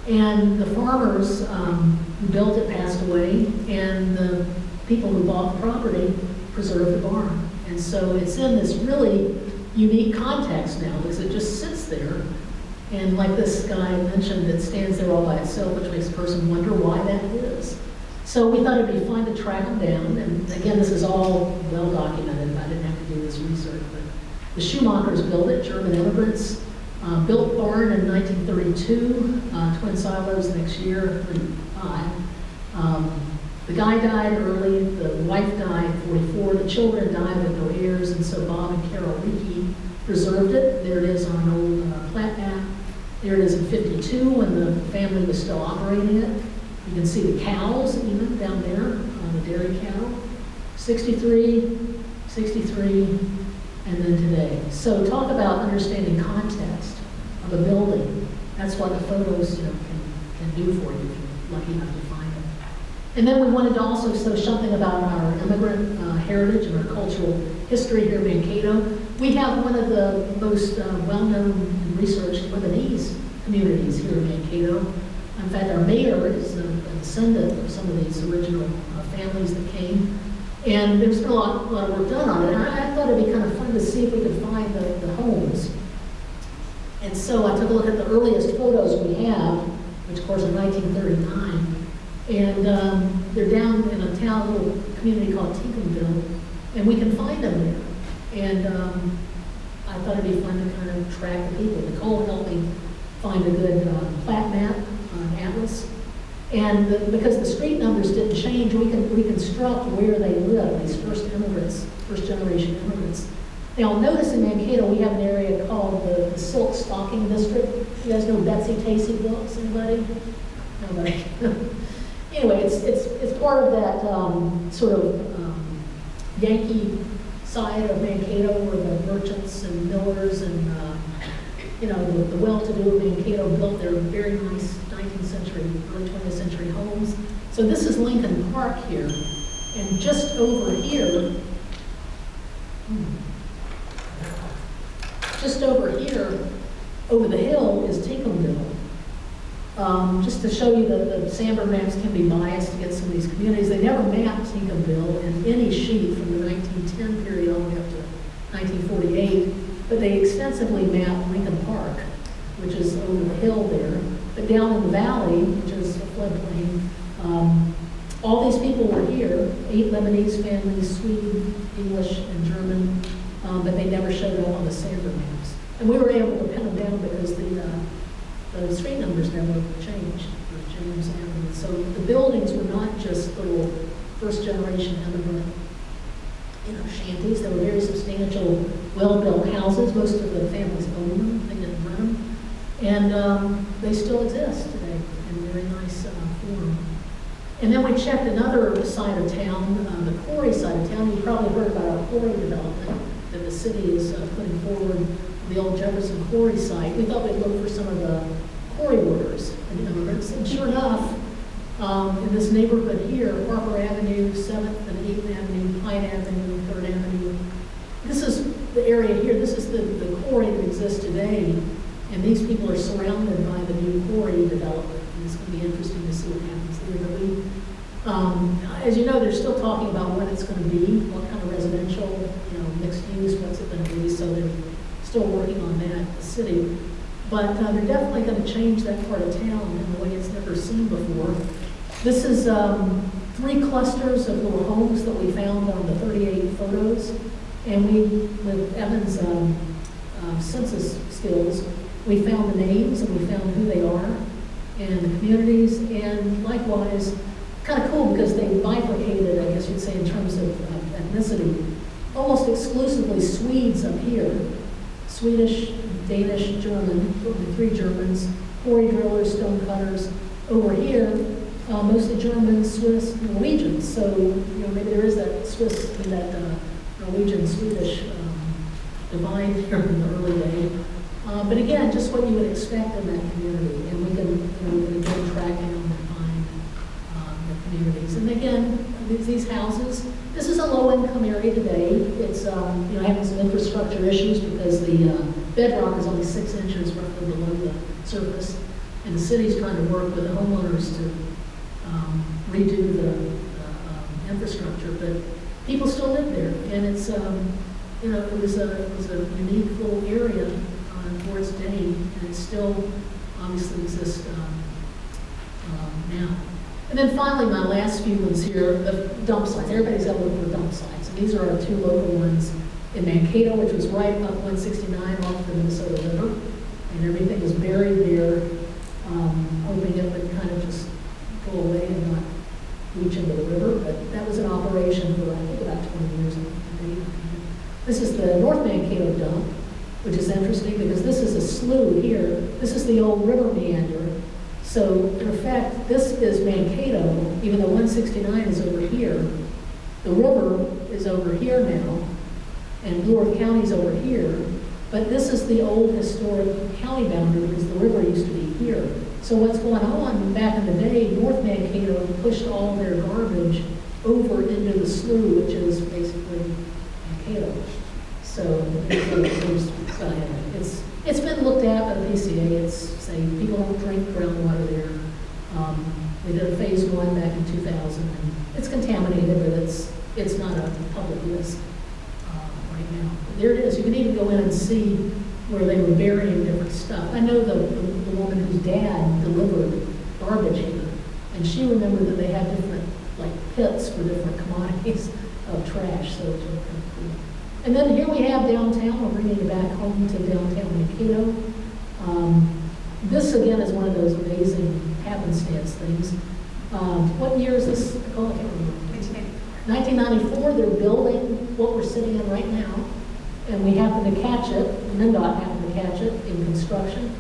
B: And the farmers who built it passed away, and the people who bought the property preserved the barn. And so it's in this really unique context now, because it just sits there. And like this guy mentioned, it stands there all by itself, which makes a person wonder why that is. So we thought it'd be fun to track them down. And again, this is all well documented. I didn't have to do this research, but the Schumachers built it, German immigrants. Built barn in 1932, twin silos next year, 35. The guy died early, the wife died in 44, the children died with no heirs, and so Bob and Carol Leakey preserved it. There it is on an old plat map. There it is in 52 when the family was still operating it. You can see the cows even down there, the dairy cow. 63, 63, and then today. So talk about understanding context of a building. That's what the photos can do for you if you're lucky enough to find them. And then we wanted to also show something about our immigrant heritage and our cultural history here in Mankato. We have one of the most well-known and researched Lebanese communities here in Mankato. In fact, our mayor is a descendant of some of these original families that came. And there's been a lot of work done on it. And I thought it'd be kind of fun to see if we could find the homes. And so I took a look at the earliest photos we have, which of course are 1939. And they're down in a town, little community called Tinkenville, and we can find them there. And I thought it'd be fun to kind of track the people. Nicole helped me find a good plat map, atlas. And because the street numbers didn't change, we can reconstruct where they live, these first immigrants, first generation immigrants. Now notice in Mankato we have an area called the Silk Stocking District. You guys know Betsy Tacy books, anybody? Nobody. Anyway, it's part of that sort of Yankee side of Mankato where the merchants and millers and the well-to-do of Mankato built their very nice 19th century, early 20th century homes. So this is Lincoln Park here, and just over here, over the hill is Tinkenville. Just to show you that the Sandberg maps can be biased against some of these communities. They never mapped Tinkenville in any sheet from the 1910 period all the way up to 1948, but they extensively mapped Lincoln Park, which is over the hill there. But down in the valley, which is a floodplain, all these people were here, 8 Lebanese families, Swede, English, and German, but they never showed up on the Sandberg maps. And we were able to pin them down because the street numbers never changed for James Avenue. So the buildings were not just little first-generation immigrant, shanties. They were very substantial, well-built houses. Most of the families owned them. They didn't rent them. And they still exist today in very nice form. And then we checked another side of town, the quarry side of town. You probably heard about our quarry development that the city is putting forward, the old Jefferson quarry site. We thought we'd look for some of the quarry workers and immigrants. And sure enough, in this neighborhood here, Harper Avenue, 7th and 8th Avenue, Pine Avenue, 3rd Avenue. This is the area here. This is the quarry that exists today. And these people are surrounded by the new quarry development. And it's going to be interesting to see what happens there. But As you know, they're still talking about what it's going to be, what kind of residential, mixed use, what's it going to be, so they're still working on that, the city. But they're definitely going to change that part of town in a way it's never seen before. This is 3 clusters of little homes that we found on the 38 photos. And we, with Evan's census skills, we found the names and we found who they are and the communities. And likewise, kind of cool because they bifurcated, I guess you'd say, in terms of ethnicity. Almost exclusively Swedes up here. Swedish, Danish, German, 3 Germans, quarry drillers, stone cutters. Over here, mostly Germans, Swiss, Norwegians. So, maybe there is that Swiss, that Norwegian, Swedish divide here in the early day. But again, just what you would expect in that community. And we can again track down and find the communities. And again, these houses, this is a low-income area today. It's having some infrastructure issues because the bedrock is only 6 inches roughly below the surface, and the city's trying to work with the homeowners to redo the infrastructure. But people still live there, and it's it was a unique little area for its day, and it still obviously exists now. And then finally, my last few ones here, the dump sites. Everybody's got to look for dump sites. And these are our 2 local ones in Mankato, which was right up 169 off the Minnesota River. And everything was buried there, hoping it would kind of just go away and not reach into the river. But that was an operation for, I think, about 20 years. This is the North Mankato dump, which is interesting because this is a slough here. This is the old river meander. So, in effect, this is Mankato, even though 169 is over here. The river is over here now, and Blue Earth County's over here. But this is the old historic county boundary because the river used to be here. So what's going on back in the day, North Mankato pushed all their garbage over into the slough, which is basically Mankato. So it's been looked at by the PCA. It's saying people don't drink groundwater there. We did a phase 1 back in 2000, and it's contaminated, but it's not a public risk right now. But there it is. You can even go in and see where they were burying different stuff. I know the woman whose dad delivered garbage here, and she remembered that they had different pits for different commodities of trash. So it's really kind of cool. And then here we have downtown. We're bringing it back home to downtown Mankato. This, again, is one of those amazing happenstance things. What year is this, Nicole? I can't remember. 1994, they're building what we're sitting in right now. And we happened to catch it, MnDOT happened to catch it in construction.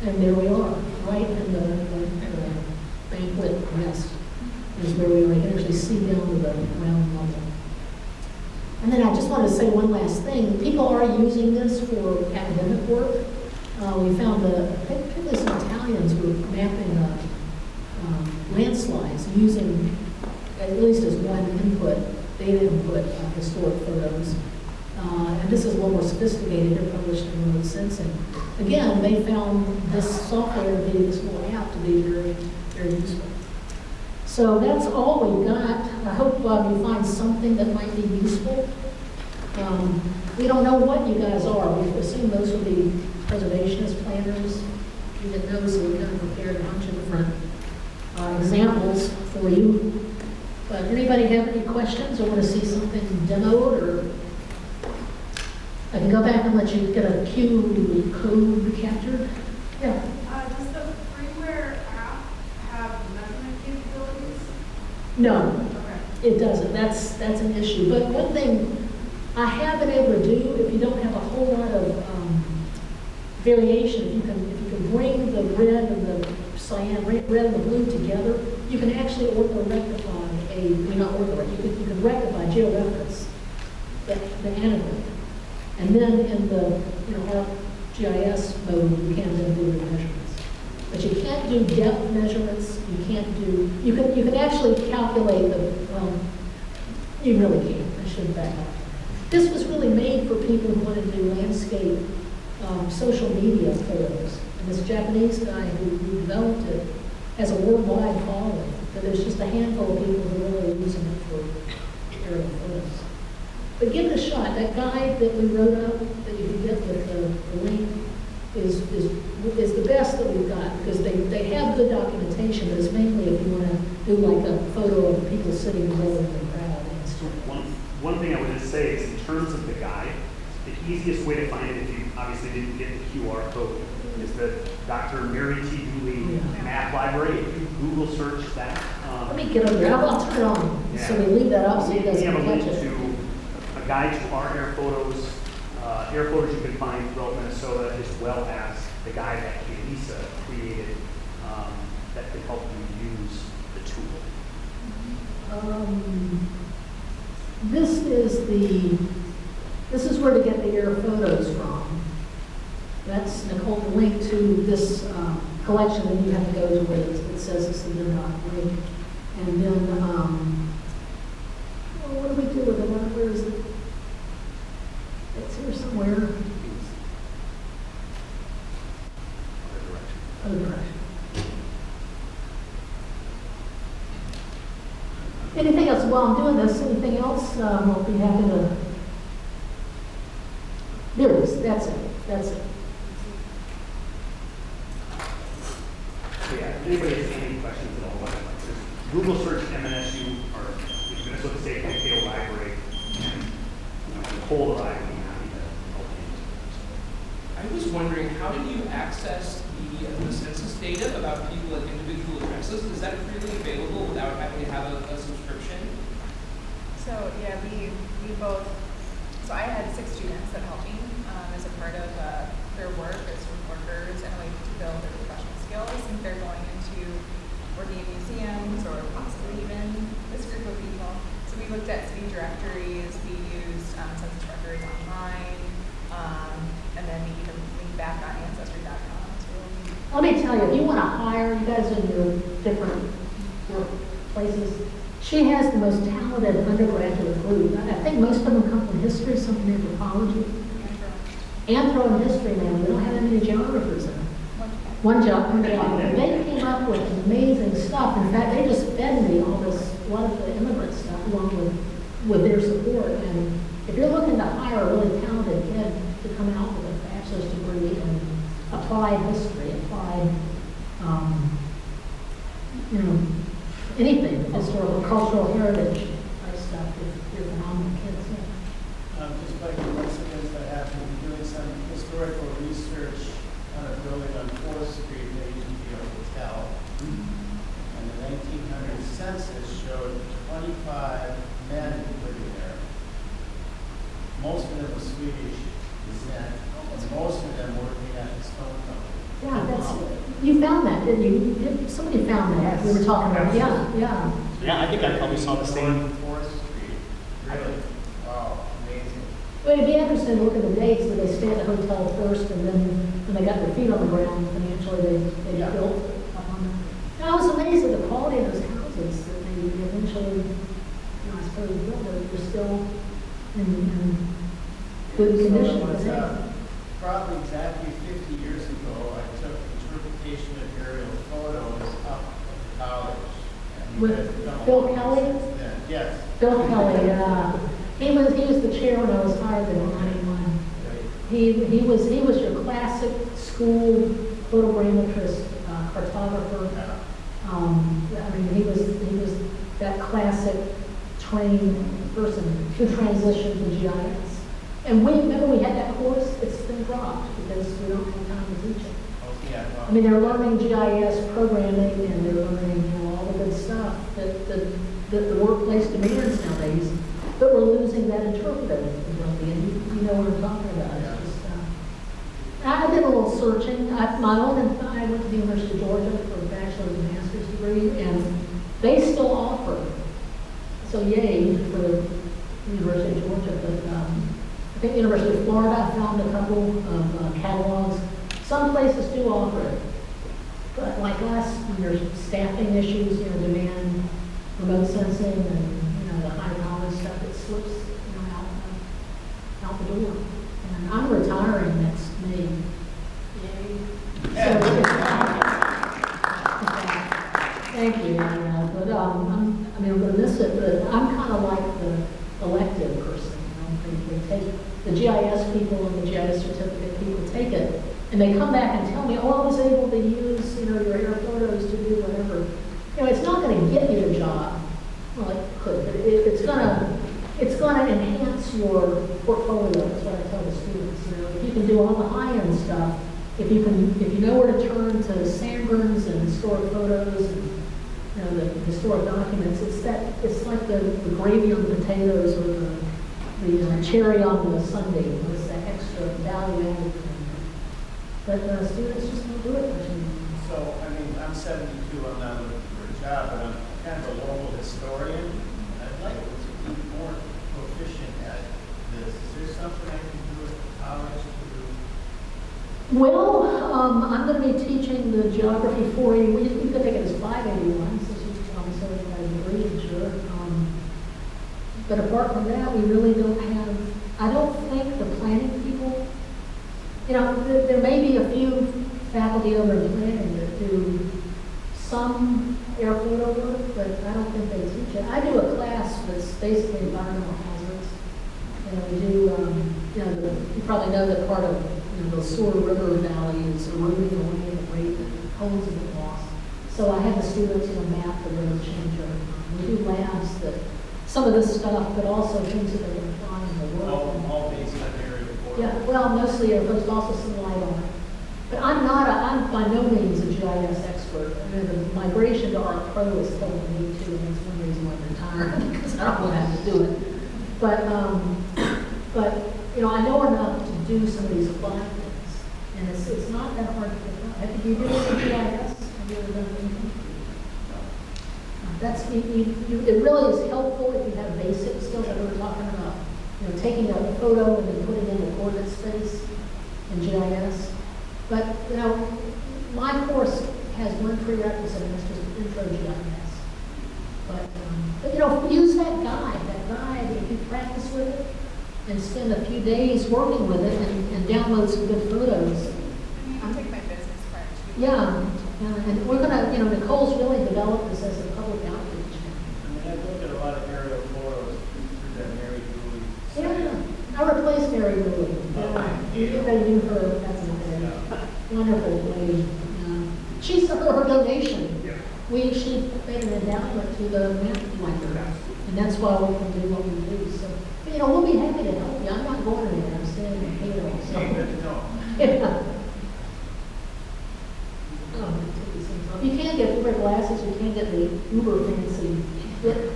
B: And there we are, right in the banquet nest is where we are. You can actually see down to the ground level. And then I just want to say one last thing. People are using this for academic work. We found particularly some Italians were mapping landslides using, at least as one input, data input, historic photos. And this is a little more sophisticated. They're published in remote sensing. Again, they found this software, this little app, to be very, very useful. So that's all we've got. I hope you find something that might be useful. We don't know what you guys are. We've assumed those will be preservationist planners. We didn't know, so we kind of prepared a bunch of different examples for you. But anybody have any questions or want to see something demoed, or I can go back and let you get a Q code captured. Yeah.
D: Does the freeware app have measurement capabilities?
B: No,
D: Okay.
B: it doesn't. That's an issue. But one thing I have been able to do, if you don't have a whole lot of variation, if you can bring the red and the cyan, red and the blue together, you can actually rectify you can rectify georeference the anagram. And then in the our GIS mode, you can then do the measurements. But you can't do depth measurements. You can actually calculate you really can't. I should back up. This was really made for people who want to do landscape social media photos. And this Japanese guy who developed it has a worldwide following. But there's just a handful of people aerial photos. But give it a shot. That guide that we wrote up, that you can get with the link, is the best that we've got, because they have good documentation, but it's mainly if you want to do like a photo of people sitting together in the crowd. And stuff.
E: One thing I would just say is, in terms of the guide, the easiest way to find it, if you obviously didn't get the QR code, is the Dr. Mary T. Dooley Map Library. If you Google search that.
B: Let me get over there. I'll turn it on.
E: Yeah.
B: So we leave that up so
E: We
B: you guys
E: have
B: can
E: a link
B: catch it.
E: to a guide to our air photos you can find throughout Minnesota, as well as the guide that Kaylesa created that can help you use the tool.
B: This is where to get the air photos from. That's Nicole, the link to this collection, and you have to go to where it says it's the link. And then, what do we do with it? Where is it? It's here somewhere. Other direction. Anything else while I'm doing this? Anything else? I'll be happy to. There it is. That's it. That's it.
E: So yeah, if anybody has any questions at all, just Google search MNSU or Minnesota State Mankato Library, and Nicole or I would be happy to help you.
F: I was wondering, how did you access the census data about people at individual addresses? Is that freely available without having to have a subscription?
C: So yeah, we both, so I had 6 students that helped me as a part of their work as workers and a way to build their professional skills. And they're going into working in museums or possibly even this group of people. So we looked at city directories, we used census records online, and then we even linked back on Ancestry.com too.
B: Let me tell you, if you want to hire, you guys in your different workplaces, she has the most talented undergraduate group. I think most of them come from history, some from anthropology. Anthro and history, man, we don't have any geographers in it. One job, and they came up with amazing stuff. In fact, they just fed me all this, a lot of the immigrant stuff along with their support. And if you're looking to hire a really talented kid to come out with a bachelor's degree in applied history, applied, anything, historical, cultural heritage type stuff, if you're phenomenal kids. Yeah.
G: Just by coincidence, I happened to be doing some historical research on a building on 4th Street that used to be a hotel. And the 1900 census showed 25 men living there. Most of them were Swedish descent, and most of them working at the stone company.
B: Yeah, you found that, didn't you? Somebody found that. We were talking about. Yeah.
E: Yeah, I think I probably saw the same.
G: 4th Street. Really? Wow, amazing.
B: Well, it'd be interesting to look at the dates. Did they stay at the hotel first, and then when they got their feet on the ground financially, they built up on them. And I was amazed at the quality of those houses that they eventually, I suppose, built. They're still in good condition.
G: So it was,
B: today.
G: probably exactly 50 years ago, I took interpretation of aerial photos up at the college. And you guys have
B: With
G: done a
B: Phil
G: lot
B: Kelly?
G: since then. Yes.
B: Phil Kelly, he was the chair when I was hired in '91. He was your classic school photogrammetrist, cartographer.
G: Yeah.
B: I mean, he was that classic trained person who transitioned to GIS. And remember we had that course, it's been dropped because we don't have time to teach it.
G: Oh, yeah, well,
B: I mean, they're learning GIS programming and they're learning all the good stuff that the workplace demands nowadays. But we're losing that interpretive ability, and you know what I'm talking about.
G: Yeah.
B: It's just, I did a little searching. I went to the University of Georgia for a bachelor's and master's degree, and they still offer. So yay for the University of Georgia, but I think the University of Florida, I found a couple of catalogs. Some places do offer it. But like us, when there's staffing issues, demand remote sensing and, the high knowledge stuff, it slips, out the door. And I'm retiring next May. Yay. So, thank you. But I'm going to miss it, but I'm kind of like the elective person. They take, the GIS people and the GIS certificate people take it, and they come back and tell me, oh, I was able to use, your air photos to do whatever. It's not going to get you a job. Well, it could, but it's going to enhance your portfolio. That's what I tell the students. If you can do all the high-end stuff, if you know where to turn to sandburns and historic photos and the historic documents, it's like the gravy on the potatoes or the cherry on the sundae. It's that extra value added thing. But students just don't do it much anymore.
G: So, I'm 72, I'm not looking for a job, but I'm kind of a local historian. I'd like to be more proficient at this. Is there something I can do at college to do?
B: Well, I'm going to be teaching the geography for you. You could take it as 581, since you obviously got a degree, I'm sure. But apart from that, we really don't have, I don't think the planning people, there may be a few faculty over in planning that do some air photo work, but I don't think they teach it. I do a class that's basically environmental hazards. We do, you probably know that part of the Soar River Valley is eroding away at the rate that holes have been lost. So I have the students, map the river changer. We do labs that, some of this stuff, but also things that they can find in the world.
G: All based on area report.
B: Yeah, well, mostly air, but also some light on it. But I'm by no means a GIS expert. The migration to ARC Pro is killing me too, and that's one reason why I'm retired, because I don't want to have to do it. But I know enough to do some of these applied things, and it's not that hard to pick up. Have you done GIS? Have you ever done anything? It really is helpful if you have basic skills that we were talking about. Taking a photo and then putting in the coordinate space in GIS. But my course has one prerequisite, and it's just intro GIS. But use that guide. That guide, if you practice with it and spend a few days working with it and download some good photos.
C: I'll take my business part too.
B: Yeah, and we're gonna, Nicole's really developed this as a public outreach.
G: I've looked at a lot of aerial photos through that Mary Dooley.
B: Yeah, I replaced Mary Dooley. Everybody knew her as a wonderful lady. She sent her donation. She made an endowment to the Mankato Library, and that's why we can do what we do. So, we'll be happy to help you. I'm not going anywhere. I'm staying in Mankato. So. Yeah. You can't get Uber glasses, you can't get the Uber fancy flip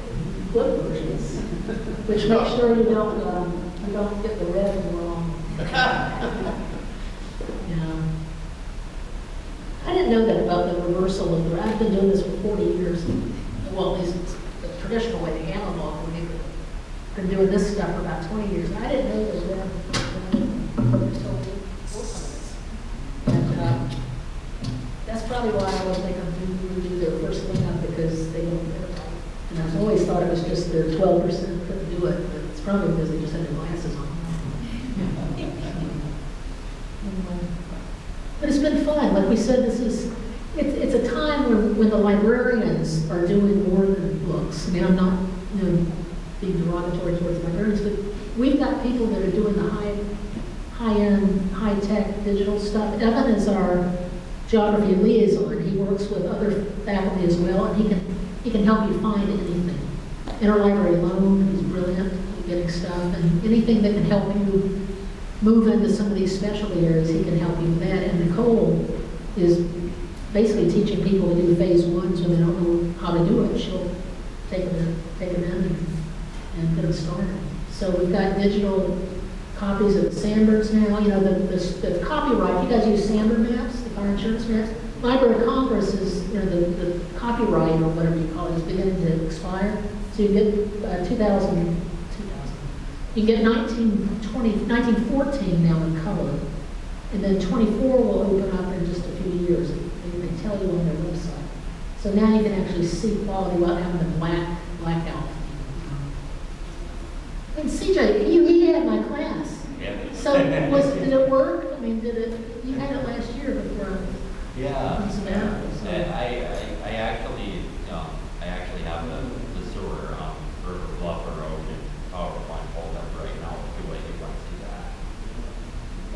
B: versions, which makes sure you don't get the red wrong. I didn't know that about the reversal of the, I've been doing this for 40 years. Well, at least it's the traditional way, the analog way. Been doing this stuff for about 20 years. I didn't know the red. And that's probably why I always make them do their first thing up, because they don't get it right. And I've always thought it was just their 12% couldn't do it, but it's probably because they just had their glasses on. But it's been fun. Like we said, it's a time when the librarians are doing more than books. I'm not being derogatory towards librarians, but we've got people that are doing the high-end, high-tech digital stuff. Evan is our geography liaison. He works with other faculty as well, and he can help you find anything. Interlibrary loan, he's brilliant at getting stuff, and anything that can help you move into some of these specialty areas, he can help you with that. And Nicole is basically teaching people to do phase ones when they don't know how to do it. She'll take them in and get them started. So we've got digital copies of the Sandburns now. The copyright, you guys use Sandburn maps, the car insurance maps. Library of Congress is, the copyright or whatever you call it is beginning to expire. So you get 2000. You get 1914 now in color, and then 24 will open up in just a few years. They tell you on their website. So now you can actually see quality without having the blackout. And CJ, you had my class.
H: Yeah.
B: So did it work? You had it last year before.
H: Yeah.
B: Some hours, so.
H: I actually have the Soar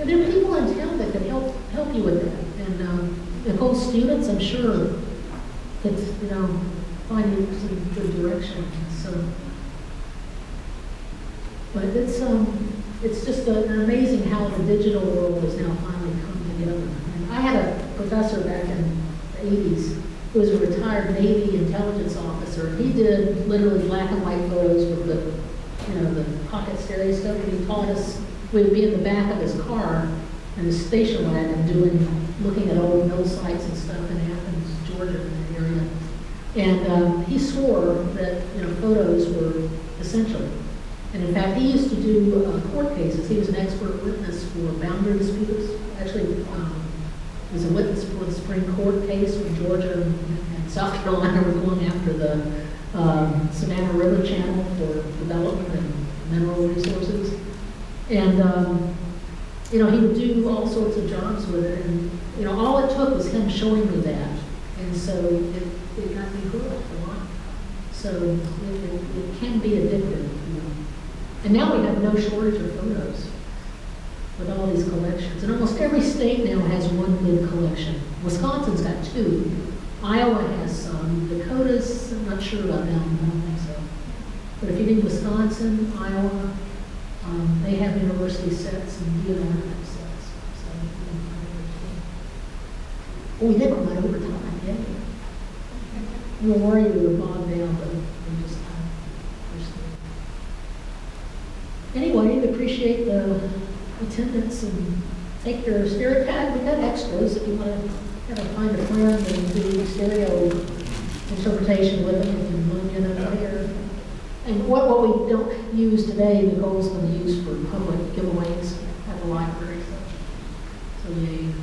B: And there are people in town that can help you with that. And Nicole's students, I'm sure, could, find you some good direction. So, but it's just an amazing how the digital world has now finally come together. And I had a professor back in the 80s who was a retired Navy intelligence officer. He did literally black and white photos with the pocket stereoscope, and he taught us. We would be in the back of his car and the station wagon looking at old mill sites and stuff in Athens, Georgia, in that area. And he swore that photos were essential. And in fact, he used to do court cases. He was an expert witness for boundary disputes. Actually, was a witness for the Supreme Court case when Georgia and South Carolina were going after the Savannah River Channel for development and mineral resources. And he would do all sorts of jobs with it. And all it took was him showing me that, and so it got me hooked a lot. So it can be addictive. And now we have no shortage of photos with all these collections. And almost every state now has one good collection. Wisconsin's got 2. Iowa has some. Dakota's, I'm not sure about them, I don't think so. But if you need Wisconsin, Iowa, they have university sets and DNR sets. So we did run over time, yeah. We were worried we were bogged down, but we just anyway, we appreciate the attendance and take your stereo tag. We got extras if you want to find a friend and do stereo interpretation with them. You can look in over here. And what we don't use today, Nicole's going to use for public giveaways at the library. So yeah.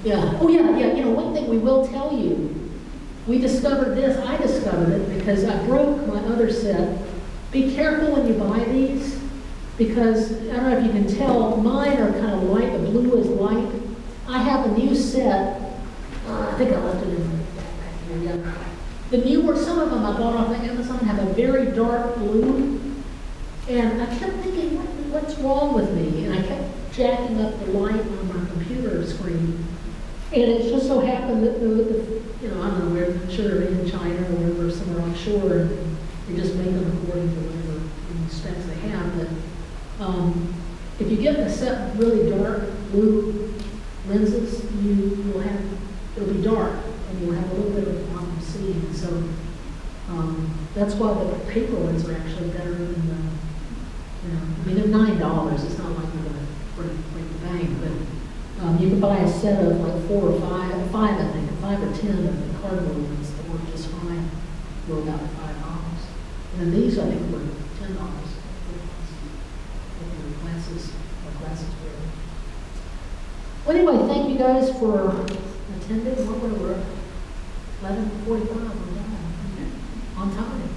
B: Yeah. Oh yeah. One thing we will tell you, we discovered this. I discovered it because I broke my other set. Be careful when you buy these, because I don't know if you can tell, mine are kind of light. The blue is light. I have a new set. I think I left it in the backpack here. Yeah. The newer, some of them I bought off of Amazon have a very dark blue, and I kept thinking, what's wrong with me? And I kept jacking up the light on my computer screen, and it just so happened that I don't know where, I'm sure they're in China or wherever, somewhere offshore, and they just make them according to whatever specs they have. But if you get a set of really dark blue lenses, it'll be dark, and you'll have a little bit of a problem seeing. So that's why the paper ones are actually better than the, they're $9. It's not like you're going to break the bank, but you can buy a set of like 4 or 5, I think, 5 or 10 of the cardboard ones that work just fine for about $5. And then these, I think, were $10. With glasses wearing. Well, anyway, thank you guys for attending. What were we? 11:45. We're done. On time.